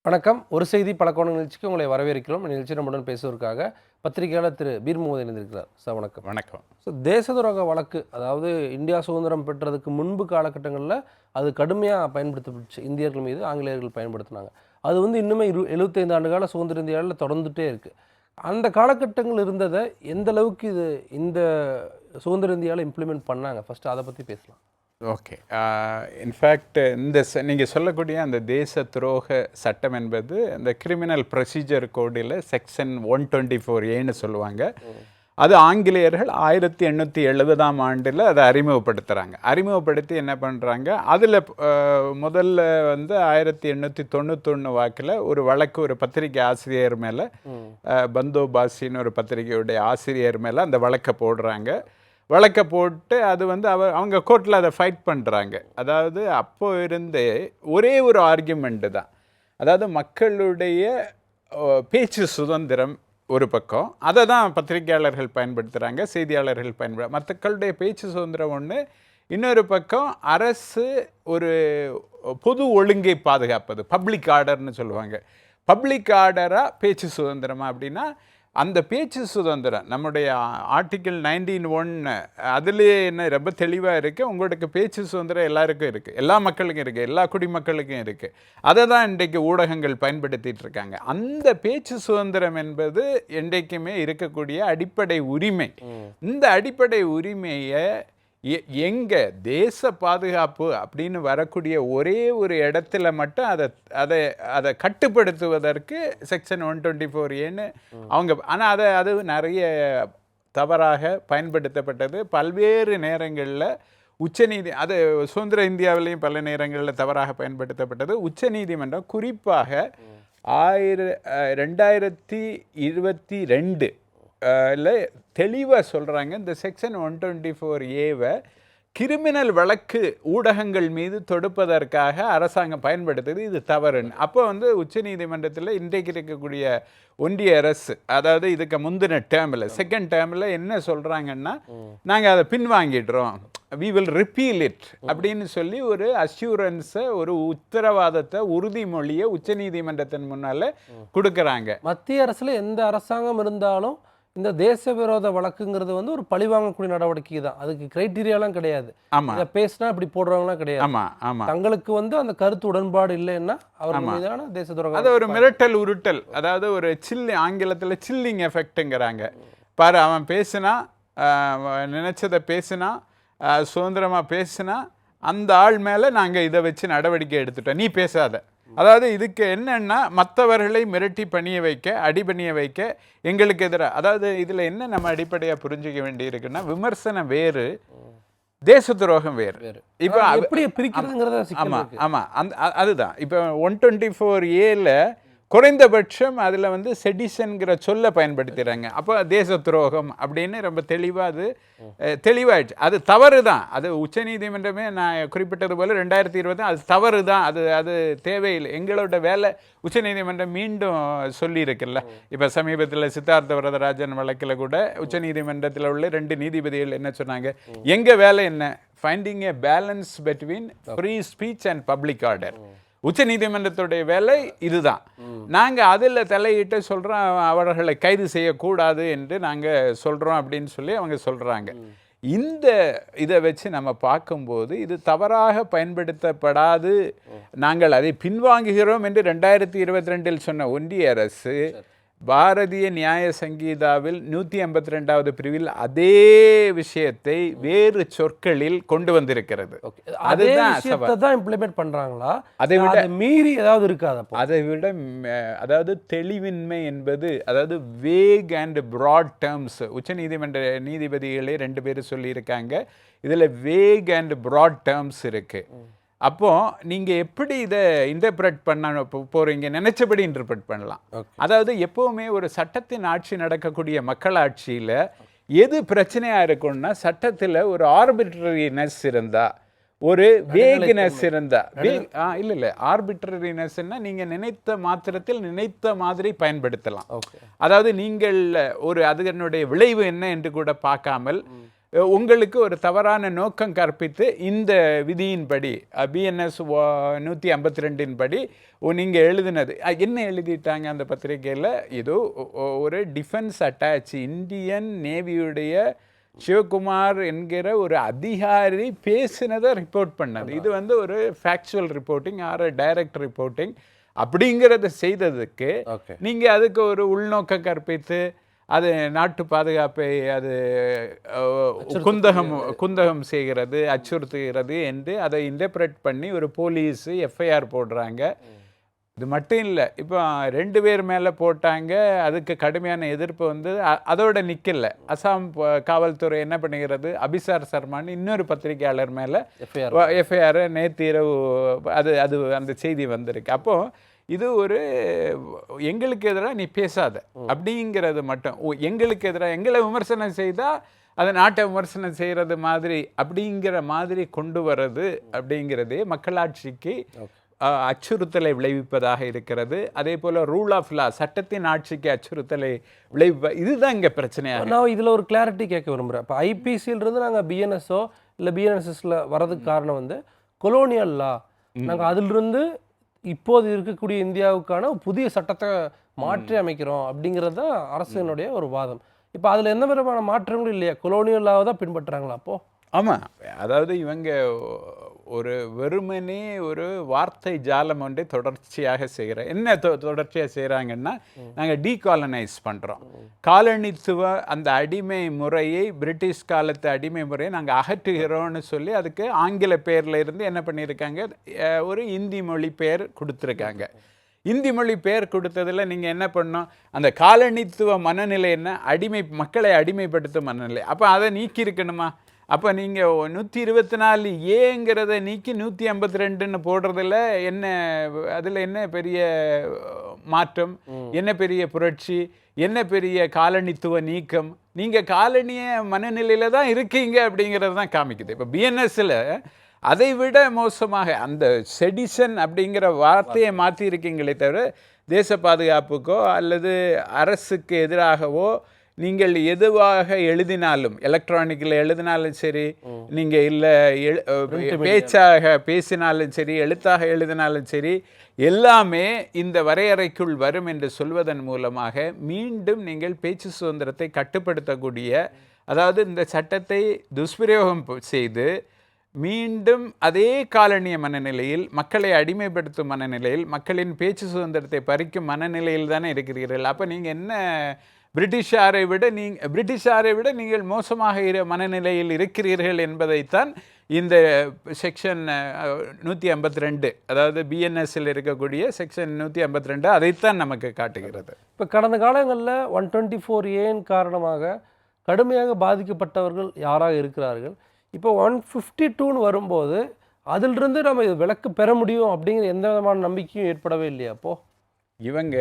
வணக்கம். ஒரு செய்தி பல கோண நிகழ்ச்சிக்கு உங்களை வரவேற்கிறோம். நிகழ்ச்சி நம்முடன் பேசுவதற்காக பத்திரிகையாளர் திரு பீர் முகமது இணைந்திருக்கிறார். சார் வணக்கம். வணக்கம். தேச துரோக வழக்கு, அதாவது இந்தியா சுதந்திரம் பெற்றதுக்கு முன்பு காலகட்டங்களில் அது கடுமையாக பயன்படுத்தப்பட்டுச்சு. இந்தியர்கள் மீது ஆங்கிலேயர்கள் பயன்படுத்தினாங்க. அது இன்னுமே 75 ஆண்டு கால சுதந்திர இந்தியாவில் தொடர்ந்துகிட்டே இருக்குது. அந்த காலகட்டங்கள் இருந்ததை எந்த அளவுக்கு இந்த சுதந்திர இந்தியாவில் இம்ப்ளிமெண்ட் பண்ணாங்க, ஃபஸ்ட்டு அதை பற்றி பேசலாம். ஓகே. இன்ஃபேக்ட் நீங்கள் சொல்லக்கூடிய அந்த தேச துரோக சட்டம் என்பது இந்த கிரிமினல் ப்ரொசீஜர் கோடில் செக்ஷன் 124A சொல்லுவாங்க. அது ஆங்கிலேயர்கள் 1870ஆம் ஆண்டில் அதை அறிமுகப்படுத்தி என்ன பண்ணுறாங்க, அதில் முதல்ல 1891 வாக்கில் ஒரு வழக்கு, ஒரு பத்திரிகை ஆசிரியர் மேலே, பந்தோபாசின்னு ஒரு பத்திரிகையுடைய ஆசிரியர் மேலே அந்த வழக்கை போட்டு அது அவங்க கோர்ட்டில் அதை ஃபைட் பண்ணுறாங்க. அதாவது அப்போது இருந்தே ஒரே ஒரு ஆர்கியூமெண்ட்டு தான், அதாவது மக்களுடைய பேச்சு சுதந்திரம் ஒரு பக்கம், அதை தான் பத்திரிகையாளர்கள் பயன்படுத்துகிறாங்க, செய்தியாளர்கள் மக்களுடைய பேச்சு சுதந்திரம் ஒன்று. இன்னொரு பக்கம் அரசு ஒரு பொது ஒழுங்கை பாதுகாப்பது, பப்ளிக் ஆர்டர்னு சொல்லுவாங்க. பப்ளிக் ஆர்டராக பேச்சு சுதந்திரமா அப்படின்னா, அந்த பேச்சு சுதந்திரம் நம்முடைய ஆர்டிக்கிள் 19(1) அதுலேயே என்ன ரொம்ப தெளிவாக இருக்குது, உங்களுக்கு பேச்சு சுதந்திரம் எல்லாருக்கும் இருக்குது, எல்லா மக்களுக்கும் இருக்குது, எல்லா குடிமக்களுக்கும் இருக்குது. அதை தான் இன்றைக்கு ஊடகங்கள் பயன்படுத்திகிட்டு இருக்காங்க. அந்த பேச்சு சுதந்திரம் என்பது இன்றைக்குமே இருக்கக்கூடிய அடிப்படை உரிமை. இந்த அடிப்படை உரிமையை எங்கே தேச பாதுகாப்பு அப்படின்னு வரக்கூடிய ஒரே ஒரு இடத்துல மட்டும் அதை கட்டுப்படுத்துவதற்கு செக்ஷன் 124A அவங்க, ஆனால் அது நிறைய தவறாக பயன்படுத்தப்பட்டது. பல்வேறு நேரங்களில் அது சுதந்திர இந்தியாவிலையும் பல நேரங்களில் தவறாக பயன்படுத்தப்பட்டது. உச்சநீதிமன்றம் குறிப்பாக 2022 தெளிவாக சொல்கிறாங்க, இந்த செக்ஷன் 124A கிரிமினல் வழக்கு ஊடகங்கள் மீது தொடுப்பதற்காக அரசாங்கம் பயன்படுத்துது, இது தவறுன்னு. அப்போ உச்சநீதிமன்றத்தில் இன்றைக்கு இருக்கக்கூடிய ஒன்றிய அரசு, அதாவது இதுக்கு முந்தின டேர்மில், செகண்ட் டேர்மில் என்ன சொல்கிறாங்கன்னா, நாங்கள் அதை பின்வாங்கிடுறோம், we will repeal it அப்படின்னு சொல்லி ஒரு அஷ்யூரன்ஸை, ஒரு உத்தரவாதத்தை, உறுதிமொழியை உச்சநீதிமன்றத்தின் முன்னால் கொடுக்குறாங்க. மத்திய அரசில் எந்த அரசாங்கம் இருந்தாலும் இந்த தேச விரோத வழக்குங்கிறது ஒரு பழிவாங்கக்கூடிய நடவடிக்கை தான். அதுக்கு கிரைட்டீரியாலாம் கிடையாது. ஆமாம், இதை பேசினா இப்படி போடுறவங்களாம் கிடையாது. ஆமாம் ஆமாம், தங்களுக்கு அந்த கருத்து உடன்பாடு இல்லைன்னா அவர் மீதான தேச துரோகம், அது ஒரு மிரட்டல் உருட்டல், அதாவது ஒரு ஆங்கிலத்தில் சில்லிங் எஃபெக்ட்டுங்கிறாங்க. பாரு, அவன் பேசுனா, நினைச்சதை பேசுனா, சுதந்திரமாக பேசுனா, அந்த ஆள் மேலே நாங்கள் இதை வச்சு நடவடிக்கை எடுத்துட்டோம், நீ பேசாத. அதாவது இதுக்கு என்னன்னா, மற்றவர்களை மிரட்டி பணிய வைக்க, அடிபணிய வைக்க எங்களுக்கு எதிராக. அதாவது இதில் என்ன நம்ம அடிப்படையாக புரிஞ்சுக்க வேண்டி இருக்குன்னா, விமர்சனம் வேறு, தேச துரோகம் வேறு. இப்போ எப்படி பிரிக்கிறதுங்கிறத, ஆமாம் ஆமாம், அதுதான். இப்போ 124A குறைந்தபட்சம் அதில் செடிஷன்கிற சொல்ல பயன்படுத்துகிறாங்க. அப்போ தேச துரோகம் அப்படின்னு ரொம்ப தெளிவாக தெளிவாயிடுச்சு. அது தவறு தான். அது உச்சநீதிமன்றமே நான் குறிப்பிட்டது போல் 2020 அது தவறு தான், அது தேவையில்லை. எங்களோட வேலை உச்சநீதிமன்றம் மீண்டும் சொல்லியிருக்குல்ல. இப்போ சமீபத்தில் சித்தார்த்த வரதராஜன் வழக்கில் கூட உச்சநீதிமன்றத்தில் உள்ள 2 நீதிபதிகள் என்ன சொன்னாங்க, எங்கள் வேலை என்ன, finding A balance between free speech and public order. உச்ச நீதிமன்றத்துடைய வேலை இதுதான். நாங்கள் அதில் தலையிட்டு சொல்கிறோம், அவர்களை கைது செய்யக்கூடாது என்று நாங்கள் சொல்கிறோம் அப்படின்னு சொல்லி அவங்க சொல்கிறாங்க. இதை வச்சு நம்ம பார்க்கும்போது இது தவறாக பயன்படுத்தப்படாது, நாங்கள் அதை பின்வாங்குகிறோம் என்று 2022 சொன்ன ஒன்றிய அரசு பாரதிய நியாய சங்கீதாவில் 152வது பிரிவில் அதே விஷயத்தை வேறு சொற்களில் கொண்டு வந்திருக்கிறது. அதுதான் இம்ப்ளிமெண்ட் பண்றாங்களா? அதை விட மீறி ஏதாவது இருக்காது? அதை விட அதாவது தெளிவின்மை என்பது, அதாவது வேக் அண்ட் பிராட் டேர்ம்ஸ், உச்சநீதிமன்ற நீதிபதிகளே 2 பேர் சொல்லியிருக்காங்க, இதில் வேக் அண்ட் பிராட் டேர்ம்ஸ் இருக்கு. அப்போது நீங்கள் எப்படி இதை இன்டர்பிரட் பண்ண போகிறீங்க, நினச்சபடி இன்டர்பிரட் பண்ணலாம். அதாவது எப்போவுமே ஒரு சட்டத்தின் ஆட்சி நடக்கக்கூடிய மக்களாட்சியில் எது பிரச்சனையாக இருக்குன்னா, சட்டத்தில் ஒரு ஆர்பிட்ரரினஸ் இருந்தால், ஒரு வேக்னஸ் இருந்தால், இல்லை ஆர்பிட்ரரினஸ்ன்னா நீங்கள் நினைத்த மாத்திரத்தில் நினைத்த மாதிரி பயன்படுத்தலாம். அதாவது நீங்கள் அதனுடைய விளைவு என்ன என்று கூட பார்க்காமல் உங்களுக்கு ஒரு தவறான நோக்கம் கற்பித்து இந்த விதியின்படி BNS 152 படி நீங்கள் எழுதினது என்ன எழுதிட்டாங்க அந்த பத்திரிகையில்? ஏதோ ஒரு டிஃபென்ஸ் அட்டாச் இந்தியன் நேவியுடைய சிவகுமார் என்கிற ஒரு அதிகாரி பேசினதை ரிப்போர்ட் பண்ணது. இது வந்து ஒரு factual reporting or direct reporting அப்படிங்கிறத செய்ததுக்கு நீங்கள் அதுக்கு ஒரு உள்நோக்க கற்பித்து அது நாட்டு பாதுகாப்பை அது குந்தகம் செய்கிறது, அச்சுறுத்துகிறது என்று அதை இன்டர்பிரேட் பண்ணி ஒரு போலீஸ் FIR போடுறாங்க. இது மட்டும் இல்லை, இப்போ 2 பேர் மேலே போட்டாங்க. அதுக்கு கடுமையான எதிர்ப்பு வந்து அதோட நிற்கல. அசாம் காவல்துறை என்ன பண்ணுகிறது, அபிசார் சர்மான்னு இன்னொரு பத்திரிகையாளர் மேலே FIR நேற்று இரவு அது அந்த செய்தி வந்திருக்கு. அப்போது இது ஒரு எங்களுக்கு எதிராக நீ பேசாத அப்படிங்கிறது மட்டும், எங்களுக்கு எதிராக எங்களை விமர்சனம் செய்தால் அதை நாட்டை விமர்சனம் செய்கிறது மாதிரி அப்படிங்கிற மாதிரி கொண்டு வர்றது அப்படிங்கிறதே மக்களாட்சிக்கு அச்சுறுத்தலை விளைவிப்பதாக இருக்கிறது. அதே போல் ரூல் ஆஃப் லா, சட்டத்தின் ஆட்சிக்கு அச்சுறுத்தலை விளைவிப்ப, இதுதான் இங்கே பிரச்சனையாக. நான் இதில் ஒரு கிளாரிட்டி கேட்க விரும்புகிறேன். இப்போ IPCயிலிருந்து நாங்கள் BNSஓ இல்லை BNSSல வர்றதுக்கு காரணம் வந்து கொலோனியல் லா, நாங்கள் அதிலிருந்து இப்போது இருக்கக்கூடிய இந்தியாவுக்கான புதிய சட்டத்தை மாற்றி அமைக்கிறோம் அப்படிங்கிறது தான் அரசினுடைய ஒரு வாதம். இப்போ அதில் எந்த விதமான மாற்றங்களும் இல்லையா? கொலோனியல் லாவை தான் பின்பற்றுறாங்களா அப்போது? ஆமாம், அதாவது இவங்க ஒரு வெறுமனே ஒரு வார்த்தை ஜாலம் ஒன்றை தொடர்ச்சியாக செய்கிற என்ன தொடர்ச்சியாக செய்கிறாங்கன்னா, நாங்கள் டீகாலனைஸ் பண்ணுறோம், காலனித்துவ அந்த அடிமை முறையை, பிரிட்டிஷ் காலத்து அடிமை முறையை நாங்கள் அகற்றுகிறோன்னு சொல்லி அதுக்கு ஆங்கில பேரில் இருந்து என்ன பண்ணியிருக்காங்க, ஒரு இந்தி மொழி பேர் கொடுத்துருக்காங்க. இந்தி மொழி பேர் கொடுத்ததில் நீங்கள் என்ன பண்ணோம், அந்த காலனித்துவ மனநிலை என்ன, மக்களை அடிமைப்படுத்தும் மனநிலை. அப்போ அதை நீக்கி இருக்கணுமா? அப்போ நீங்கள் 124 ஏங்கிறத நீக்கி 152ன்னு போடுறதில் என்ன, அதில் என்ன பெரிய மாற்றம், என்ன பெரிய புரட்சி, என்ன பெரிய காலனித்துவ நீக்கம்? நீங்கள் காலனிய மனநிலையில் தான் இருக்கீங்க அப்படிங்கிறது தான் காமிக்குது. இப்போ BNSல அதை விட மோசமாக அந்த செடிஷன் அப்படிங்கிற வார்த்தையை மாற்றி இருக்கீங்களே தவிர தேச பாதுகாப்புக்கோ அல்லது அரசுக்கு எதிராகவோ நீங்கள் எதுவாக எழுதினாலும், எலக்ட்ரானிக்கில் எழுதினாலும் சரி, நீங்கள் இல்லை பேச்சாக பேசினாலும் சரி, எழுத்தாக எழுதினாலும் சரி, எல்லாமே இந்த வரையறைக்குள் வரும் என்று சொல்வதன் மூலமாக மீண்டும் நீங்கள் பேச்சு சுதந்திரத்தை கட்டுப்படுத்தக்கூடிய, அதாவது இந்த சட்டத்தை துஷ்பிரயோகம் செய்து மீண்டும் அதே காலனிய மனநிலையில், மக்களை அடிமைப்படுத்தும் மனநிலையில், மக்களின் பேச்சு சுதந்திரத்தை பறிக்கும் மனநிலையில் தானே இருக்கிறீர்கள். அப்போ நீங்கள் என்ன பிரிட்டிஷாரை விட நீங்கள் மோசமாக மனநிலையில் இருக்கிறீர்கள் என்பதைத்தான் இந்த செக்ஷன் 152, அதாவது BNSல் இருக்கக்கூடிய செக்ஷன் 152 அதைத்தான் நமக்கு காட்டுகிறது. இப்போ கடந்த காலங்களில் 124A காரணமாக கடுமையாக பாதிக்கப்பட்டவர்கள் யாராக இருக்கிறார்கள்? இப்போ 152ன்னு வரும்போது அதிலிருந்து நம்ம விலக்கு பெற முடியும் அப்படிங்கிற எந்த விதமான நம்பிக்கையும் ஏற்படவே இல்லையா? அப்போது இவங்க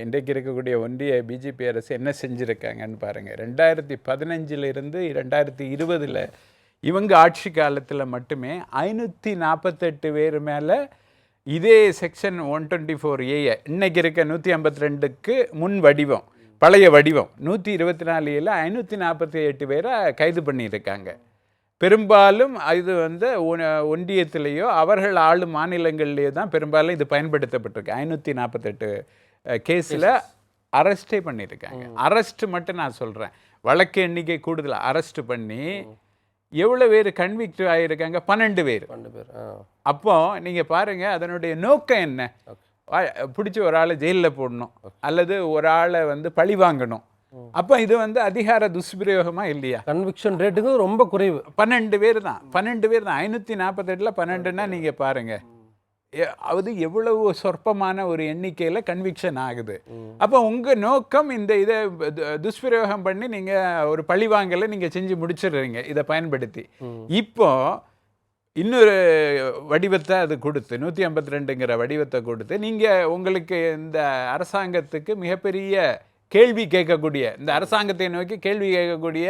இன்றைக்கு இருக்கக்கூடிய ஒன்றிய BJP அரசு என்ன செஞ்சுருக்காங்கன்னு பாருங்கள். 2015 2020 இவங்க ஆட்சி காலத்தில் மட்டுமே 548 பேர் மேலே இதே செக்ஷன் 124A இன்னைக்கு இருக்க 152க்கு முன் வடிவம், பழைய வடிவம் 124 548 பேரை கைது பண்ணியிருக்காங்க. பெரும்பாலும் இது வந்து ஒன்றியத்திலேயோ அவர்கள் ஆளும் மாநிலங்கள்லேயோ தான் பெரும்பாலும் இது பயன்படுத்தப்பட்டிருக்கு. 548 கேஸில் அரெஸ்டே பண்ணியிருக்காங்க. அரெஸ்ட் மட்டும் நான் சொல்கிறேன், வழக்கு எண்ணிக்கை கூடுதல். அரெஸ்ட் பண்ணி எவ்வளோ பேர் கன்விக்ட் ஆகியிருக்காங்க? 12 பேர். அப்போ நீங்கள் பாருங்கள், அதனுடைய நோக்கம் என்ன? பிடிச்சி ஒரு ஆளை ஜெயிலில் போடணும் அல்லது ஒரு ஆளை வந்து பழி வாங்கணும். அப்போ இது வந்து அதிகார துஷ்பிரயோகமா இல்லையா? கன்விக்ஷன் ரேட்டுக்கு ரொம்ப குறைவு. 12 பேர் தான். 548ல் 12ன்னா நீங்கள் பாருங்கள், அது எவ்வளவு சொற்பமான ஒரு எண்ணிக்கையில் கன்விக்ஷன் ஆகுது. அப்போ உங்கள் நோக்கம் இந்த இதை துஷ்பிரயோகம் பண்ணி நீங்கள் ஒரு பழிவாங்கலை நீங்கள் செஞ்சு முடிச்சிடுறீங்க இதை பயன்படுத்தி. இப்போ இன்னொரு வடிவத்தை அது கொடுத்து 152ங்கிற வடிவத்தை கொடுத்து நீங்கள் உங்களுக்கு இந்த அரசாங்கத்துக்கு மிகப்பெரிய கேள்வி கேட்கக்கூடிய, இந்த அரசாங்கத்தை நோக்கி கேள்வி கேட்கக்கூடிய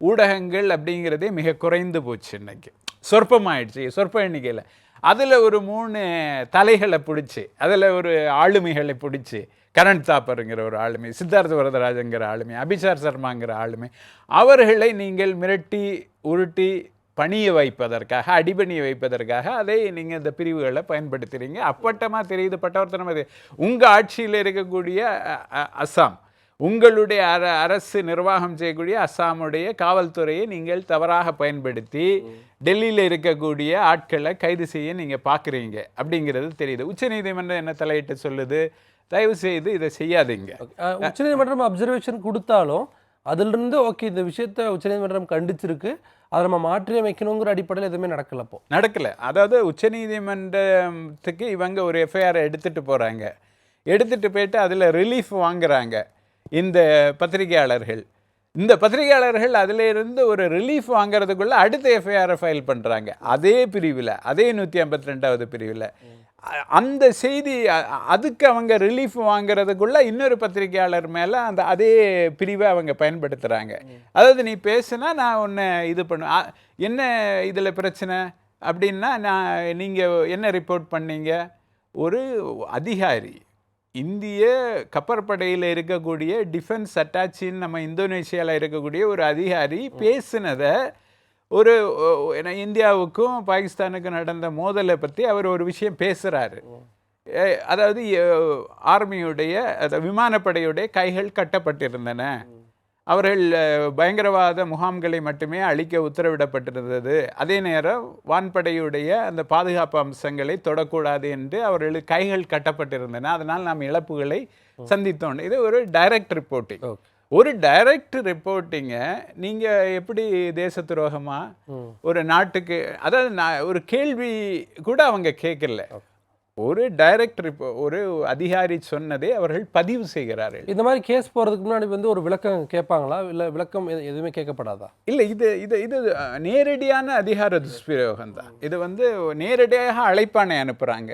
ஊடகங்கள் அப்படிங்கிறதே மிக குறைந்து போச்சு. இன்னைக்கு சொற்பமாயிடுச்சு, சொற்ப எண்ணிக்கையில். அதில் ஒரு 3 தலைகளை பிடிச்சி, அதில் ஒரு ஆளுமைகளை பிடிச்சி, கரண் தாப்பருங்கிற ஒரு ஆளுமை, சித்தார்த்த வரதராஜங்கிற ஆளுமை, அபிசார் சர்மாங்கிற ஆளுமை, அவர்களை நீங்கள் மிரட்டி உருட்டி பணிய வைப்பதற்காக, அடிபணிய வைப்பதற்காக அதை நீங்கள் இந்த பிரிவுகளை பயன்படுத்துகிறீங்க. அப்பட்டமாக தெரியுது, பட்டவர்த்தனம். அது உங்கள் ஆட்சியில் இருக்கக்கூடிய அஸ்ஸாம், உங்களுடைய அரசு நிர்வாகம் செய்யக்கூடிய அஸ்ஸாமுடைய காவல்துறையை நீங்கள் தவறாக பயன்படுத்தி டெல்லியில் இருக்கக்கூடிய ஆட்களை கைது செய்ய நீங்கள் பார்க்குறீங்க அப்படிங்கிறது தெரியுது. உச்சநீதிமன்றம் என்ன தலையிட்டு சொல்லுது? தயவு செய்து இதை செய்யாதீங்க. உச்சநீதிமன்றம் அப்சர்வேஷன் கொடுத்தாலும் அதிலிருந்து ஓகே இந்த விஷயத்தை உச்சநீதிமன்றம் கண்டிச்சிருக்கு, அதை நம்ம மாற்றி அமைக்கணுங்கிற அடிப்படையில் எதுவுமே நடக்கலை. அதாவது உச்சநீதிமன்றத்துக்கு இவங்க ஒரு எஃப்ஐஆரை எடுத்துகிட்டு போகிறாங்க. எடுத்துகிட்டு போயிட்டு அதில் ரிலீஃப் வாங்குறாங்க இந்த பத்திரிகையாளர்கள். இந்த பத்திரிகையாளர்கள் அதிலிருந்து ஒரு ரிலீஃப் வாங்குறதுக்குள்ளே அடுத்த எஃப்ஐஆரை ஃபைல் பண்ணுறாங்க. அதே பிரிவில், அதே 152வது பிரிவில். அந்த செய்தி, அதுக்கு அவங்க ரிலீஃப் வாங்குறதுக்குள்ளே இன்னொரு பத்திரிகையாளர் மேலே அதே பிரிவை அவங்க பயன்படுத்துகிறாங்க. அதாவது நீ பேசுனா நான் உன்னை இது பண்ணுவேன், என்ன இதில் பிரச்சனை அப்படின்னா, நீங்கள் என்ன ரிப்போர்ட் பண்ணீங்க? ஒரு அதிகாரி, இந்திய கப்பற்படையில் இருக்கக்கூடிய டிஃபென்ஸ் அட்டாச்சின்னு நம்ம இந்தோனேஷியாவில் இருக்கக்கூடிய ஒரு அதிகாரி பேசுனதை, ஒரு இந்தியாவுக்கும் பாகிஸ்தானுக்கும் நடந்த மோதலை பற்றி அவர் ஒரு விஷயம் பேசுகிறாரு. அதாவது ஆர்மியுடைய விமானப்படையுடைய கைகள் கட்டப்பட்டிருந்தன, அவர்கள் பயங்கரவாத முகாம்களை மட்டுமே அழிக்க உத்தரவிடப்பட்டிருந்தது, அதே நேரம் வான்படையுடைய அந்த பாதுகாப்பு அம்சங்களை தொடக்கூடாது என்று அவர்களுக்கு கைகள் கட்டப்பட்டிருந்தன, அதனால் நாம் இழப்புகளை சந்தித்தோம். இது ஒரு டைரக்ட் ரிப்போர்ட்டிங். ஒரு டைரக்ட் ரிப்போர்ட்டிங்கை நீங்கள் எப்படி தேச துரோகமாக ஒரு நாட்டுக்கு, அதாவது ஒரு கேள்வி கூட அவங்க கேட்கல, ஒரு டைரக்ட் ஒரு அதிகாரி சொன்னதை அவர்கள் பதிவு செய்கிறார்கள். இந்த மாதிரி கேஸ் போகிறதுக்கு முன்னாடி ஒரு விளக்கம் கேட்பாங்களா, இல்லை விளக்கம் எதுவுமே கேட்கப்படாதா? இல்லை, இது நேரடியான அதிகார துஷ்பிரயோகம் தான். இது நேரடியாக அழைப்பானை அனுப்புகிறாங்க.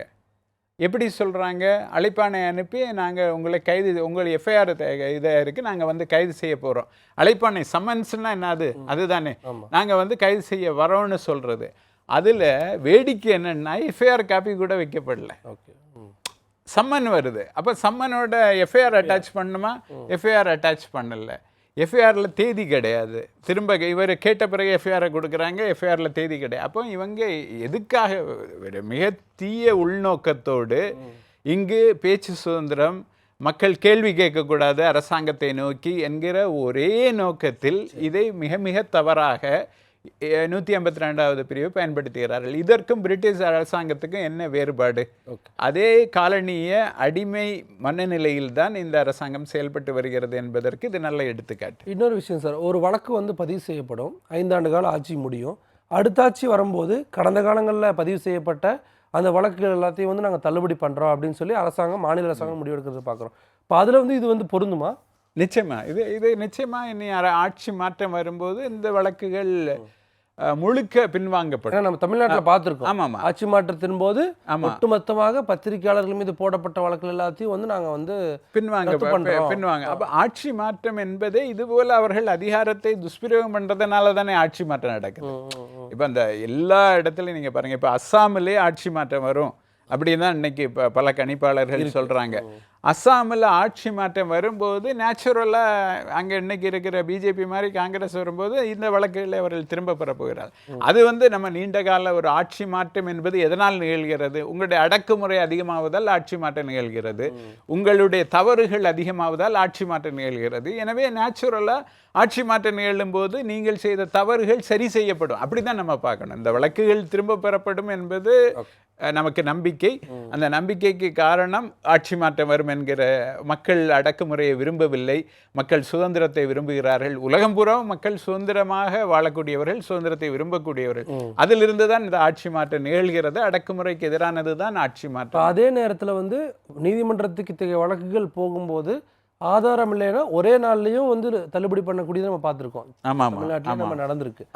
எப்படி சொல்கிறாங்க? அழைப்பானை அனுப்பி நாங்கள் உங்களை உங்கள் எஃப்ஐஆர் இதாக இருக்குது, நாங்கள் கைது செய்ய போகிறோம். அழைப்பானை சம்மன்ஸ்னா என்னது? அதுதானே, நாங்கள் கைது செய்ய வரோன்னு சொல்கிறது. அதில் வேடிக்கை என்னென்னா, எஃப்ஐஆர் காப்பி கூட வைக்கப்படல, சம்மன் வருது. அப்போ சம்மனோட எஃப்ஐஆர் அட்டாச் பண்ணுமா? எஃப்ஐஆர் அட்டாச் பண்ணலை. எஃப்ஐஆரில் தேதி கிடையாது. திரும்ப இவர் கேட்ட பிறகு எஃப்ஐஆரை கொடுக்குறாங்க, எஃப்ஐஆரில் தேதி கிடையாது. அப்போ இவங்க எதுக்காக மிக தீய உள்நோக்கத்தோடு இங்கு பேச்சு சுதந்திரம், மக்கள் கேள்வி கேட்கக்கூடாது அரசாங்கத்தை நோக்கி என்கிற ஒரே நோக்கத்தில் இதை மிக மிக தவறாக 152வது பிரிவை பயன்படுத்துகிறார்கள். இதற்கும் பிரிட்டிஷ் அரசாங்கத்துக்கும் என்ன வேறுபாடு? அதே காலனிய அடிமை மனநிலையில் தான் இந்த அரசாங்கம் செயல்பட்டு வருகிறது என்பதற்கு இது நல்ல எடுத்துக்காட்டு. இன்னொரு விஷயம் சார், ஒரு வழக்கு பதிவு செய்யப்படும், 5 ஆண்டு கால ஆட்சி முடியும். அடுத்த ஆட்சி வரும்போது கடந்த காலங்களில் பதிவு செய்யப்பட்ட அந்த வழக்குகள் எல்லாத்தையும் நாங்கள் தள்ளுபடி பண்ணுறோம் அப்படின்னு சொல்லி மாநில அரசாங்கம் முடிவெடுக்கிறத பார்க்குறோம். இப்போ அதில் இது பொருந்துமா? நிச்சயமா, இது நிச்சயமா இனி ஆட்சி மாற்றம் வரும்போது இந்த வழக்குகள் முழுக்க பின்வாங்கப்படும். நம்ம தமிழ்நாட்டில் பார்த்துருக்கோம். ஆமாம், ஆட்சி மாற்றத்தின் போது ஒட்டுமொத்தமாக பத்திரிகையாளர்கள் மீது போடப்பட்ட வழக்குகள் எல்லாத்தையும் நாங்கள் பின்வாங்க. அப்போ ஆட்சி மாற்றம் என்பதே இதுபோல் அவர்கள் அதிகாரத்தை துஷ்பிரயோகம் பண்ணுறதுனால தானே ஆட்சி மாற்றம் நடக்குது. இப்போ அந்த எல்லா இடத்துலையும் நீங்கள் பாருங்கள், இப்போ அஸ்ஸாமிலே ஆட்சி மாற்றம் வரும் அப்படின்னு தான் இன்னைக்கு இப்போ பல கணிப்பாளர்கள் சொல்கிறாங்க. அஸ்ஸாமில் ஆட்சி மாற்றம் வரும்போது நேச்சுரலாக அங்கே இன்னைக்கு இருக்கிற பிஜேபி மாதிரி காங்கிரஸ் வரும்போது இந்த வழக்குகளை அவர்கள் திரும்ப பெற போகிறார். அது நம்ம நீண்ட கால ஒரு ஆட்சி மாற்றம் என்பது எதனால் நிகழ்கிறது? உங்களுடைய அடக்குமுறை அதிகமாவதால் ஆட்சி மாற்றம் நிகழ்கிறது, உங்களுடைய தவறுகள் அதிகமாவதால் ஆட்சி மாற்றம் நிகழ்கிறது. எனவே நேச்சுரலாக ஆட்சி மாற்றம் நிகழும் போது நீங்கள் செய்த தவறுகள் சரி செய்யப்படும். அப்படி தான் நம்ம பார்க்கணும். இந்த வழக்குகள் திரும்ப பெறப்படும் என்பது நமக்கு நம்பிக்கை. அந்த நம்பிக்கைக்கு காரணம் ஆட்சி மாற்றம் வரும் என்கிற மக்கள் அடக்குமுறையை விரும்பவில்லை, மக்கள் சுதந்திரத்தை விரும்புகிறார்கள். உலகம் பூரா மக்கள் சுதந்திரமாக வாழக்கூடியவர்கள், சுதந்திரத்தை விரும்பக்கூடியவர்கள். அதிலிருந்து தான் இந்த ஆட்சி மாற்றம் நிகழ்கிறது. அடக்குமுறைக்கு எதிரானது தான் ஆட்சி மாற்றம். அதே நேரத்தில் நீதிமன்றத்துக்கு இத்தகைய வழக்குகள் போகும்போது ஆதாரம் இல்லைன்னா ஒரே நாள்லயும் தள்ளுபடி பண்ணக்கூடியது நம்ம பார்த்துருக்கோம். தமிழ்நாட்டில் நம்ம நடந்திருக்கு.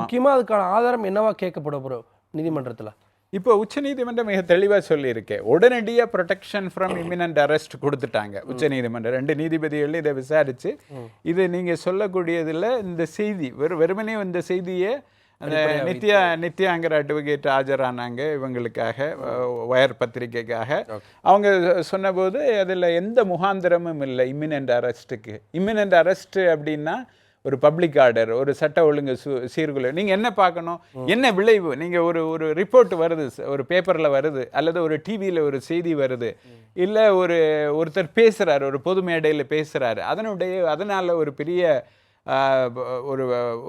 முக்கியமாக அதுக்கான ஆதாரம் என்னவா கேட்கப்பட போகிறோம் நீதிமன்றத்தில்? இப்போ உச்சநீதிமன்றம் மிக தெளிவாக சொல்லியிருக்கேன், உடனடியாக ப்ரொடெக்ஷன் ஃப்ரம் இமினன்ட் அரெஸ்ட் கொடுத்துட்டாங்க உச்சநீதிமன்றம். 2 நீதிபதிகள் இதை விசாரித்து இது நீங்கள் சொல்லக்கூடியதில் இந்த செய்தி வெறுமனே இந்த செய்தியை அந்த நித்யாங்கிற அட்வொகேட் ஆஜரானாங்க இவங்களுக்காக வயர் பத்திரிக்கைக்காக. அவங்க சொன்னபோது அதில் எந்த முகாந்திரமும் இல்லை இம்மினன்ட் அரெஸ்ட்டுக்கு. இம்மினன்ட் அரெஸ்ட் அப்படின்னா ஒரு பப்ளிக் ஆர்டர், ஒரு சட்ட ஒழுங்கு சீர்குலை. நீங்கள் என்ன பார்க்கணும், என்ன விளைவு? நீங்கள் ஒரு ரிப்போர்ட் வருது, ஒரு பேப்பரில் வருது, அல்லது ஒரு டிவியில் ஒரு செய்தி வருது, இல்லை ஒருத்தர் பேசுகிறாரு, ஒரு பொது மேடையில் பேசுகிறாரு, அதனால் ஒரு பெரிய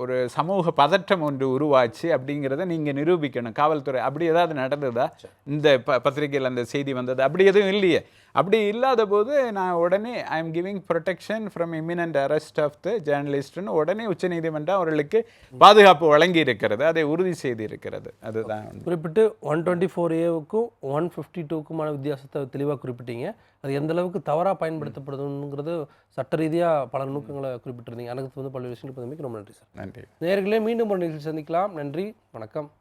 ஒரு சமூக பதற்றம் ஒன்று உருவாச்சு அப்படிங்கிறத நீங்கள் நிரூபிக்கணும். காவல்துறை அப்படி ஏதாவது நடந்ததா? இந்த பத்திரிகையில் அந்த செய்தி வந்தது அப்படி எதுவும் இல்லையே. அப்படி இல்லாத போது நான் உடனே I am giving protection from imminent arrest of the ஜேர்னலிஸ்ட்னு உடனே உச்சநீதிமன்றம் அவர்களுக்கு பாதுகாப்பு வழங்கி இருக்கிறது, அதை உறுதி செய்து இருக்கிறது. அதுதான் குறிப்பிட்டு 124A-க்கும் 152க்குமான வித்தியாசத்தை தெளிவாக குறிப்பிட்டீங்க. அது எந்த அளவுக்கு தவறாக பயன்படுத்தப்படுதுங்கிறது சட்ட ரீதியாக பல நுணுக்கங்களை குறிப்பிட்டிருந்தீங்க. எனக்கு வந்து பல்வேறு விஷயங்கள் ரொம்ப நன்றி சார். நன்றி நேயர்களே, மீண்டும் ஒரு நிகழ்ச்சி சந்திக்கலாம். நன்றி, வணக்கம்.